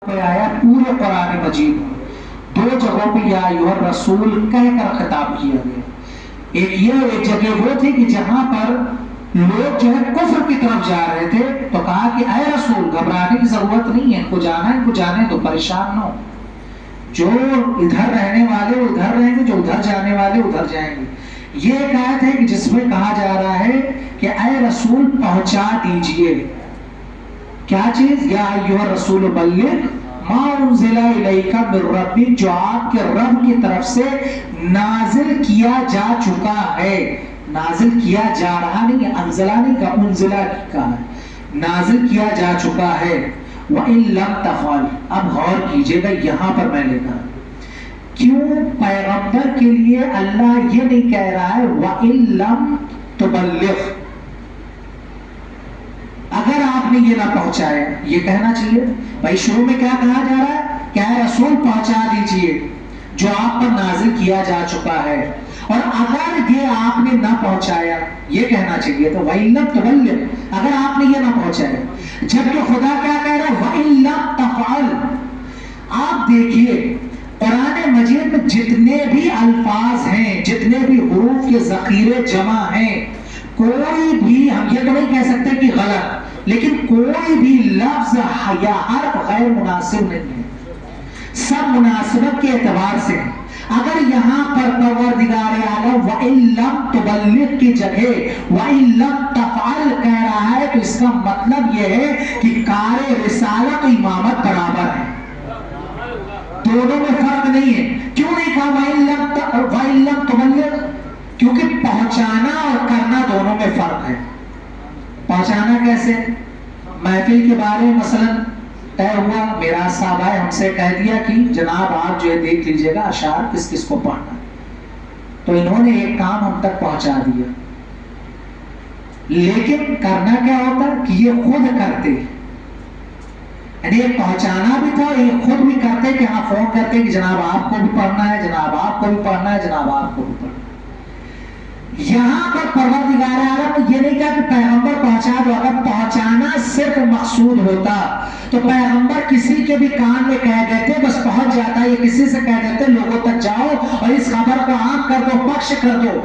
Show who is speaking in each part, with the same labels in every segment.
Speaker 1: پہ آیا پورے قرآن مجید میں دو جگہوں پہ یا ایھا الرسول کہہ کر خطاب کیا گیا. ایک جگہ وہ تھی کہ جہاں پر لوگ جو ہے کفر کی طرف جا رہے تھے تو کہا کہ اے رسول گھبرانے کی ضرورت نہیں ہے، ان کو جانا ہے، ان کو جانے تو پریشان نہ ہو، جو ادھر رہنے والے وہ ادھر رہیں گے، جو ادھر جانے والے ادھر جائیں گے. یہ ایک آیت ہے کہ جس میں کہا جا رہا ہے کہ اے رسول پہنچا دیجئے کیا چیز؟ یا ایھا الرسول بلغ ما انزل الیک من ربک، جو آپ کے رب کی طرف سے نازل کیا جا چکا ہے. نازل کیا جا رہا نہیں ہے، انزلہ نہیں کہا، انزلہ کہا ہے، نازل کیا جا چکا ہے. وَإِن لَمْ تَفْعَلْ، اب غور کیجئے گا یہاں پر میں لکھا کیوں پیغمبر کے لیے اللہ یہ نہیں کہہ رہا ہے وَإِن لَمْ تُبَلِّغْ، اگر آپ نے یہ نہ پہنچایا. یہ کہنا چاہیے بھائی شروع میں کیا کہا جا رہا ہے کہ اے رسول پہنچا دیجئے جو آپ پر نازل کیا جا چکا ہے، اور اگر یہ آپ نے نہ پہنچایا یہ کہنا چاہیے تو وَإِن لَمْ تُبَلِّغْ، اگر آپ نے یہ نہ پہنچایا. جبکہ خدا کیا کہہ رہا ہے وَإِن لَمْ تَفْعَلْ. آپ دیکھیے قرآن مجید میں جتنے بھی الفاظ ہیں، جتنے بھی حروف کے ذخیرے جمع ہیں، کوئی بھی ہم یہ تو نہیں کہہ سکتے کہ غلط، لیکن کوئی بھی لفظ یا حرف غیر مناسب نہیں ہے، سب مناسبت کے اعتبار سے. اگر یہاں پر پروردگار عالم وَإِن لَمْ تُبَلِّغْ کی جگہ وَإِن لَمْ تَفْعَلْ کہہ رہا ہے تو اس کا مطلب یہ ہے کہ کار رسالت و امامت برابر ہے، دونوں میں فرق نہیں ہے. کیوں نہیں کہا وَإِن لَمْ تُبَلِّغْ؟ کیونکہ پہنچانا اور کرنا دونوں میں فرق ہے. پہنچانا کیسے؟ محفل کے بارے میں مثلا طے ہوا، میرا صاحب آئے ہم سے کہہ دیا کہ جناب آپ جو ہے دیکھ لیجئے گا اشعار کس کس کو پڑھنا، تو انہوں نے ایک کام ہم تک پہنچا دیا. لیکن کرنا کیا ہوتا کہ یہ خود کرتے، یعنی ایک پہنچانا بھی تھا، یہ خود بھی کرتے کہ ہاں فون کرتے کہ جناب آپ کو بھی پڑھنا ہے، جناب آپ کو بھی پڑھنا ہے، جناب آپ کو بھی پڑھنا ہے. یہاں پر پروردگار عالم یہ نہیں کہا کہ پیغمبر پہنچا دو. اگر پہنچانا صرف مقصود ہوتا تو پیغمبر کسی کے بھی کان میں کہہ دیتے بس پہنچ جاتا، یہ کسی سے کہہ دیتے لوگوں تک جاؤ اور اس خبر کو عام کر دو، پخش کر دو،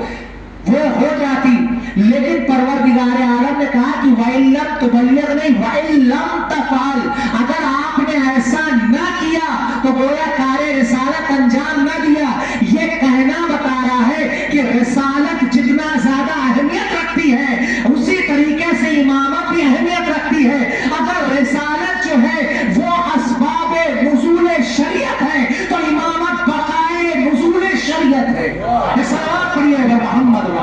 Speaker 1: وہ ہو جاتی. لیکن پروردگار عالم نے کہا کہ وَإِن لَمْ تُبَلِّغْ نہیں وَإِن لَمْ تَفْعَلْ، اگر آپ نے ایسا نہ کیا تو گویا کار رسالت انجام نہ دیا. یہ کہنا بتا رہا ہے کہ رسالت جتنا زیادہ اہمیت رکھتی ہے اسی طریقے سے امامت بھی اہمیت رکھتی ہے. اگر رسالت جو ہے وہ اسباب نزول شریعت ہے تو امامت بقائے نزول شریعت ہے. رسالت پڑھیے گا محمد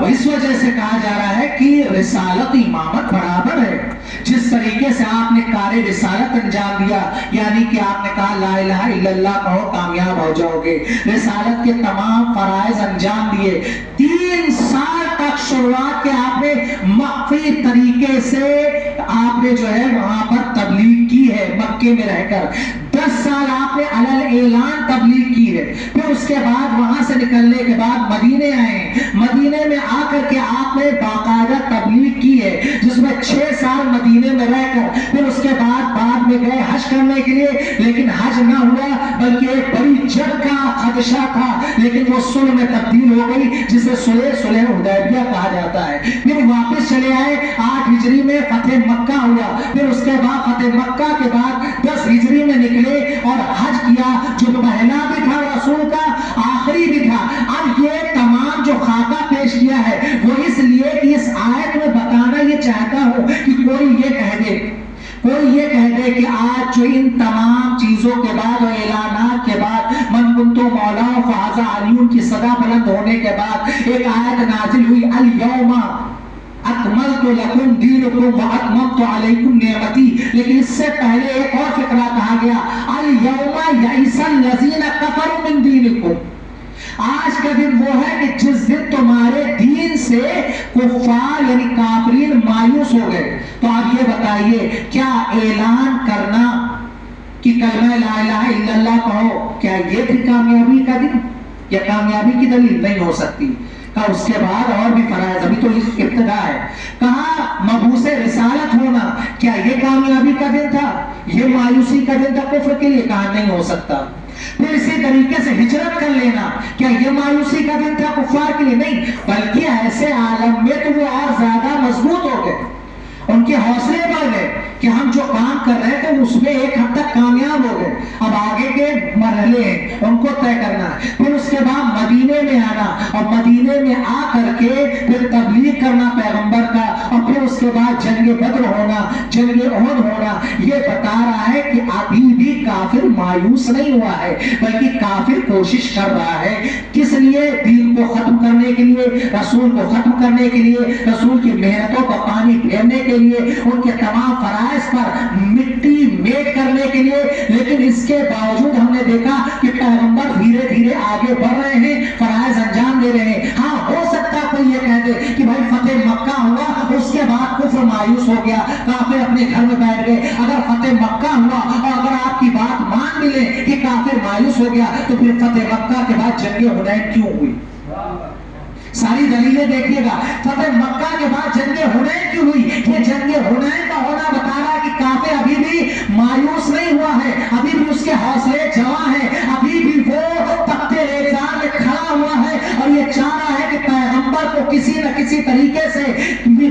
Speaker 1: اس وجہ سے کہا جا رہا ہے کہ رسالت امامت برابر ہے. جس طریقے سے آپ نے کار رسالت انجام دیا، یعنی کہ آپ نے کہا لا الہ الا اللہ کہو کامیاب ہو جاؤ گے، رسالت کے تمام فرائض انجام دیے. 3 سال تک شروعات کے آپ نے مخفی طریقے سے آپ نے جو ہے وہاں پر تبلیغ کی ہے مکے میں رہ کر. 10 سال آپ نے علل اعلان تبلیغ کی ہے. پھر اس کے بعد وہاں سے نکلنے کے بعد مدینے آئے، مدینے میں آ کر کے آپ نے باقاعدہ تبلیغ کی ہے جس میں 6 سال مدینے میں رہ کر پھر اس کے بعد میں گئے حج کرنے کے لیے، لیکن حج نہ ہوا بلکہ ایک بڑی جنگ کا خدشہ تھا، لیکن وہ صلح میں تبدیل ہو گئی جسے صلح حدیبیہ کہا جاتا ہے. پھر واپس چلے آئے، 8 ہجری میں فتح مکہ ہوا. پھر اس کے بعد فتح مکہ کے بعد 10 ہجری میں نکلے اور حج کیا جو پہلا بھی تھا رسول کا، آخری بھی تھا. اب یہ تمام جو خاکہ پیش کیا ہے وہ اس لیے کہ اس آیت میں بتانا یہ چاہتا ہوں کہ کوئی یہ کہہ دے کہ آج جو ان تمام چیزوں کے بعد اور اعلانات کے بعد من کنتو مولا فہذا علی کی صدا بلند ہونے کے بعد ایک آیت نازل ہوئی الیوم اکملت لکم دینکم واتممت علیکم نعمتی. لیکن اس سے پہلے ایک اور فقرہ کہا گیا الیوم یئس الذین کفروا من دینکم. آج کا دن وہ ہے کہ جس دن تمہارے دین سے کفار یعنی کافرین مایوس ہو گئے. تو آپ یہ بتائیے کیا اعلان کرنا کہ کلمہ لا الہ الا اللہ کہو، کیا یہ بھی کامیابی کا دن یا کامیابی کی دلیل نہیں ہو سکتی؟ کہا اس کے بعد اور بھی فرائض، ابھی تو ابتدا ہے. کہا مبعوث رسالت ہونا کیا یہ کامیابی کا دن تھا، یہ مایوسی کا دن تھا کفر کے لیے؟ کہا نہیں ہو سکتا. پھر اسی طریقے سے ہجرت کر لینا کیا یہ مایوسی کا دن تھا کفار کے لیے؟ نہیں، بلکہ ایسے عالم میں تو وہ اور زیادہ مضبوط ہو گئے، ان کے حوصلے بڑھ گئے کہ ہم جو کام کر رہے تھے اس میں ایک حد تک کامیاب ہو گئے، اب آگے کے مرحلے ہیں ان کو طے کرنا ہے. پھر اس کے بعد مدینے میں آنا اور مدینے میں آ کر کے پھر تبلیغ کرنا پیغمبر کا، اور پھر اس کے بعد جنگ بدر ہونا، جنگ احد ہونا. یہ بتا رہا ہے کہ ابھی بھی کافر مایوس نہیں ہوا ہے، بلکہ کافر کوشش کر رہا ہے. کس لیے؟ دین کو ختم کرنے کے لیے، رسول کو ختم کرنے کے لیے، رسول کی محنتوں کو پانی پھیرنے کے لیے، ان کے تمام فرائض پر مٹی میٹ کرنے کے لیے. لیکن اس کے باوجود ہم نے دیکھا کہ پیغمبر دھیرے دھیرے آگے بڑھ رہے ہیں، فرائض انجام دے رہے ہیں. ہاں ہو سکتا ہے کوئی یہ کہہ دے کہ بھائی فتح مکہ ہوا اس کے بعد کفر مایوس ہو گیا، کافر اپنے گھر میں بیٹھ گئے. اگر فتح مکہ ہوا اور اگر آپ کی بات مان بھی لیں کہ کافر مایوس ہو گیا تو پھر فتح مکہ کے بعد جنگ حنین کیوں ہوئی؟ ساری دلیلیں دیکھیے گا. فتح مکہ کے بعد جنگ حنین کیوں ہوئی؟ یہ جنگ حنین کا ہونا بتا رہا ہے کہ کافر ابھی بھی مایوس نہیں ہوا ہے، ابھی بھی اس کے حوصلے جواں ہیں، ابھی بھی وہ تختے ریزار میں کھڑا ہوا ہے اور یہ چاہ رہا ہے کہ پیغمبر کو کسی نہ کسی طریقے سے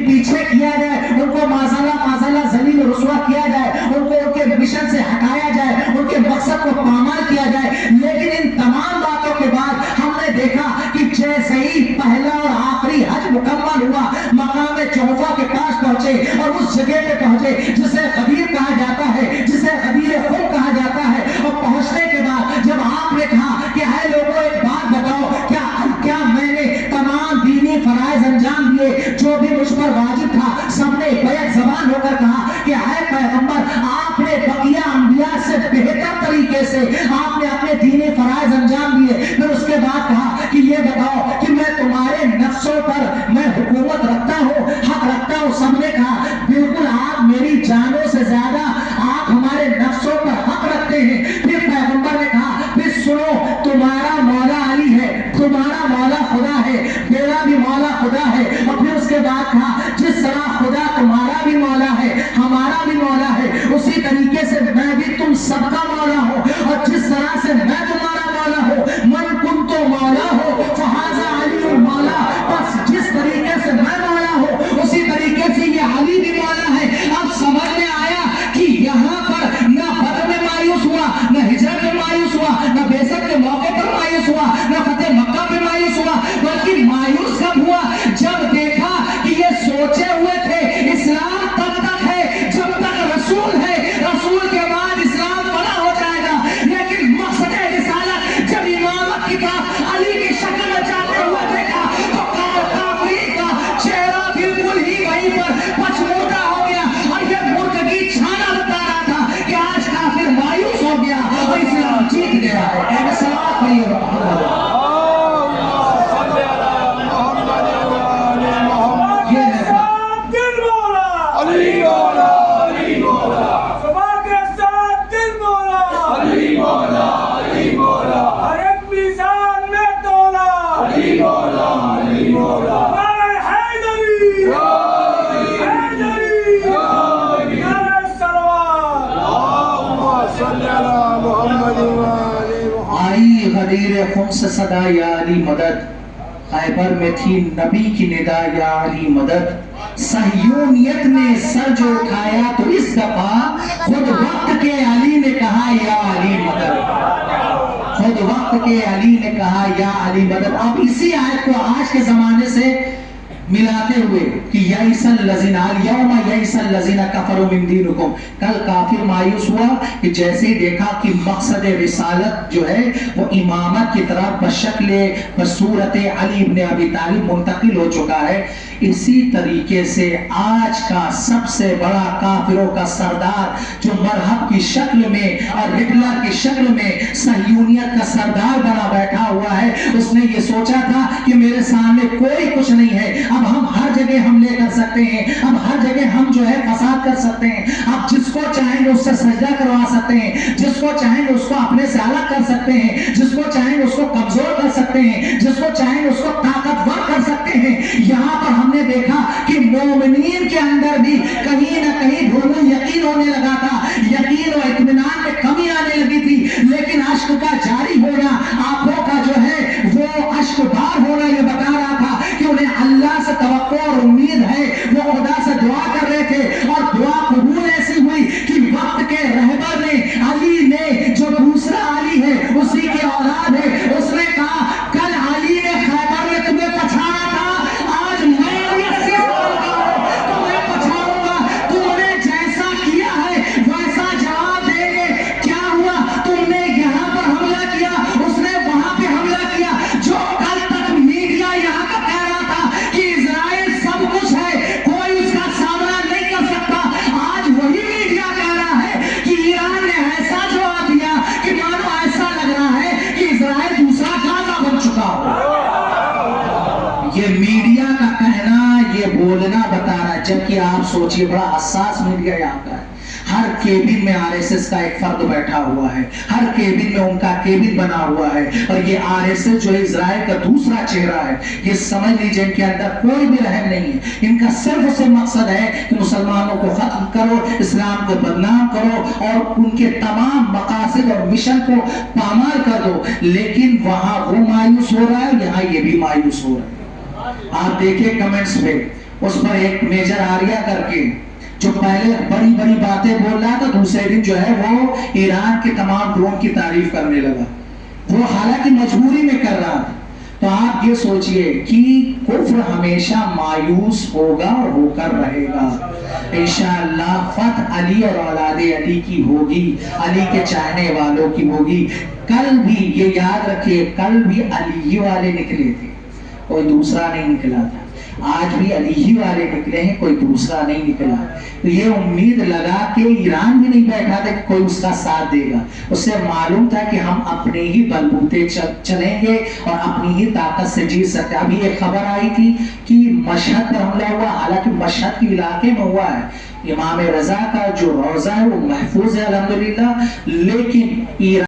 Speaker 1: پیچھے کیا جائے، ان کو معذاللہ ذلیل و رسوا کیا جائے، ان کو ان کے مشن سے ہٹایا جائے، ان کے مقصد کو پامال کیا جائے. لیکن ان تمام باتوں کے بعد ہم نے دیکھا کہ جیسے ہی پہلا اور آخری حج مکمل ہوا، مقام جوفا کے پاس پہنچے اور اس جگہ پہ پہنچے جسے غدیر کہا جاتا ہے، جسے غدیر خم کہا جاتا ہے. اور پہنچنے کے بعد جب آپ نے کہا کہ اے لوگوں ایک بات بتاؤ، کیا میں نے تمام دینی فرائض انجام دیے، جو بھی مجھ پر واجب تھا سب نے بیک زبان ہو کر کہا کہ اے پیغمبر آپ نے بقیہ انبیاء سے بہتر طریقے سے آپ نے اپنے دینی فرائض انجام دیے. پھر اس کے بعد کہا کہ یہ بتاؤ کہ میں تمہارے نفسوں پر میں حکومت رکھتا ہوں، حق رکھتا ہوں؟ سب نے کہا بالکل، آپ میری جانوں سے زیادہ آپ ہمارے نفسوں پر حق رکھتے ہیں. پھر پیغمبر نے کہا پھر سنو، تمہارا مولا علی ہے، تمہارا مولا خدا ہے، میرا بھی مولا خدا ہے. اور پھر اس کے بعد کہا جس طرح خدا تمہارا بھی مولا ہے، ہمارا بھی مولا ہے، اسی طریقے سے میں بھی تم سب کا مولا ہوں. اور جس طرح سے میں تمہارا مولا ہوں، من کنت مولا ہو فہذا علی مولا، بس جس طریقے سے میں مولا ہوں اسی طریقے سے یہ علی بھی مولا ہے. اب سمجھ میں آیا کہ یہاں پر نہ بدر میں مایوس ہوا، نہ ہجرت میں مایوس ہوا، نہ بیعت کے موقع پر مایوس ہوا، نہ فتح مکہ میں مایوس ہوا، بلکہ مایوس کب ہوا؟ جب دیکھا کہ یہ سوچے ہوئے تھے اسلام تب تک ہے جب تک رسول ہے، رسول کے بعد اسلام بڑا ہو جائے گا. لیکن مقصد رسالت جب امامت کی طرف علی کی شکل میں جاتے ہوئے دیکھا تو کافرین کا چہرہ بالکل ہی وہیں پر پچموٹا ہو گیا اور یہ مردگی چھانا بتا رہا تھا کہ آج کافر مایوس ہو گیا اور اسلام جیت گیا ہے. السلام علیکم. غدیر خم سے صدا یا علی مدد، خیبر میں تھی نبی کی ندا یا علی مدد. صہیونیت نے سر جو اٹھایا تو اس دفعہ خود وقت کے علی نے کہا یا علی مدد، خود وقت کے علی نے کہا یا علی مدد. اب اسی آیت کو آج کے زمانے سے ملاتے ہوئے کہ یئس الذین الیوم یئس الذین کفروا من دینکم، کل کافر مایوس ہوا کہ جیسے ہی دیکھا کہ مقصد رسالت جو ہے وہ امامت کی طرف بشکل بصورت علی ابن ابی طالب منتقل ہو چکا ہے. اسی طریقے سے آج کا سب سے بڑا کافروں کا سردار جو مرہب کی شکل میں اور ہٹلر کی شکل میں صہیونیت کا سردار بنا بیٹھا ہوا ہے، اس نے یہ سوچا تھا کہ میرے سامنے کوئی کچھ نہیں ہے، اب ہم ہر جگہ حملے کر سکتے ہیں، اب ہر جگہ ہم جو ہے فساد کر سکتے ہیں، اب جس کو چاہیں گے اس سے سجدہ کروا سکتے ہیں، جس کو چاہیں گے اس کو اپنے سے الگ کر سکتے ہیں، جس کو چاہیں گے اس کو کمزور کر سکتے ہیں، جس کو چاہیں گے اس کو طاقتور کر یہاں پر ہم نے دیکھا کہ مومنین کے اندر بھی کہیں نہ کہیں بھول یقین ہونے لگا تھا، یقین و اطمینان میں کمی آنے لگی تھی، لیکن اشک کا جاری ہونا، آنکھوں کا جو ہے وہ اشک بار ہونا یہ بتا رہا تھا کہ انہیں اللہ سے توقع اور امید ہے۔ وہ خدا سے دعا کر رہے تھے اور دعا قبول ایسی ہوئی کہ وقت کے رہبر نے، علی نے، جو دوسرا علی ہے اسی کی اولاد ہے، اس نے کہا کل علی نے خیبر میں تمہیں پچھاڑا تھا، آج میں تمہیں پچھاڑوں گا، تم نے جیسا کیا ہے ویسا جواب دیں گے۔ کیا ہوا؟ تم نے یہاں پر حملہ کیا، اس نے وہاں پہ حملہ کیا۔ جو کل تک میڈیا یہاں کا کہہ رہا تھا کہ اسرائیل سب کچھ ہے، کوئی اس کا سامنا نہیں کر سکتا، آج وہی میڈیا کہہ رہا ہے کہ ایران نے ایسا جواب دیا کہ مانو ایسا لگ رہا ہے کہ اسرائیل دوسرا غزہ بن چکا ہو۔ یہ میڈیا کا کہنا، یہ بولنا بتا رہا ہے، جبکہ آپ سوچئے بڑا حساس میڈیا یہاں کا ہے۔ ہر کیبن میں آر ایس ایس کا ایک فرد بیٹھا ہوا ہے، ہر کیبن میں ان کا کیبن بنا ہوا ہے، اور یہ آر ایس ایس جو اسرائیل کا دوسرا چہرہ ہے، یہ سمجھ لیجئے ان کے اندر کوئی بھی رحم نہیں ہے۔ ان کا صرف مقصد ہے کہ مسلمانوں کو ختم کرو، اسلام کو بدنام کرو، اور ان کے تمام مقاصد اور مشن کو پامال کر دو۔ لیکن وہاں وہ مایوس ہو رہا ہے، یہاں یہ بھی مایوس ہو رہا ہے۔ آپ دیکھیں کمنٹس پہ، اس پر ایک میجر آریہ کر کے جو پہلے بڑی بڑی باتیں بول رہا تھا، دوسرے دن جو ہے وہ ایران کے تمام ڈرون کی تعریف کرنے لگا، وہ حالانکہ مجبوری میں کر رہا تھا۔ تو آپ یہ سوچئے کہ کفر ہمیشہ مایوس ہوگا اور ہو کر رہے گا۔ انشاءاللہ فتح علی اور اولاد علی کی ہوگی، علی کے چاہنے والوں کی ہوگی۔ کل بھی یہ یاد رکھیے، کل بھی علی ہی والے نکلے تھے، کوئی دوسرا نہیں نکلا تھا۔ آج بھی علی ہی والے نکلے ہیں، کوئی دوسرا نہیں نکلا۔ تو یہ امید لگا کہ ایران بھی نہیں بیٹھا تھا کہ کوئی اس کا ساتھ دے گا، اسے معلوم تھا کہ ہم اپنے ہی بلبوتے چلیں گے اور اپنی ہی طاقت سے جیت سکتے۔ ابھی ایک خبر آئی تھی کہ مشہد پر حملہ ہوا، حالانکہ مشہد کے علاقے میں ہوا ہے، امام رضا کا جو روضہ ہے وہ محفوظ ہے الحمدللہ، لیکن ایران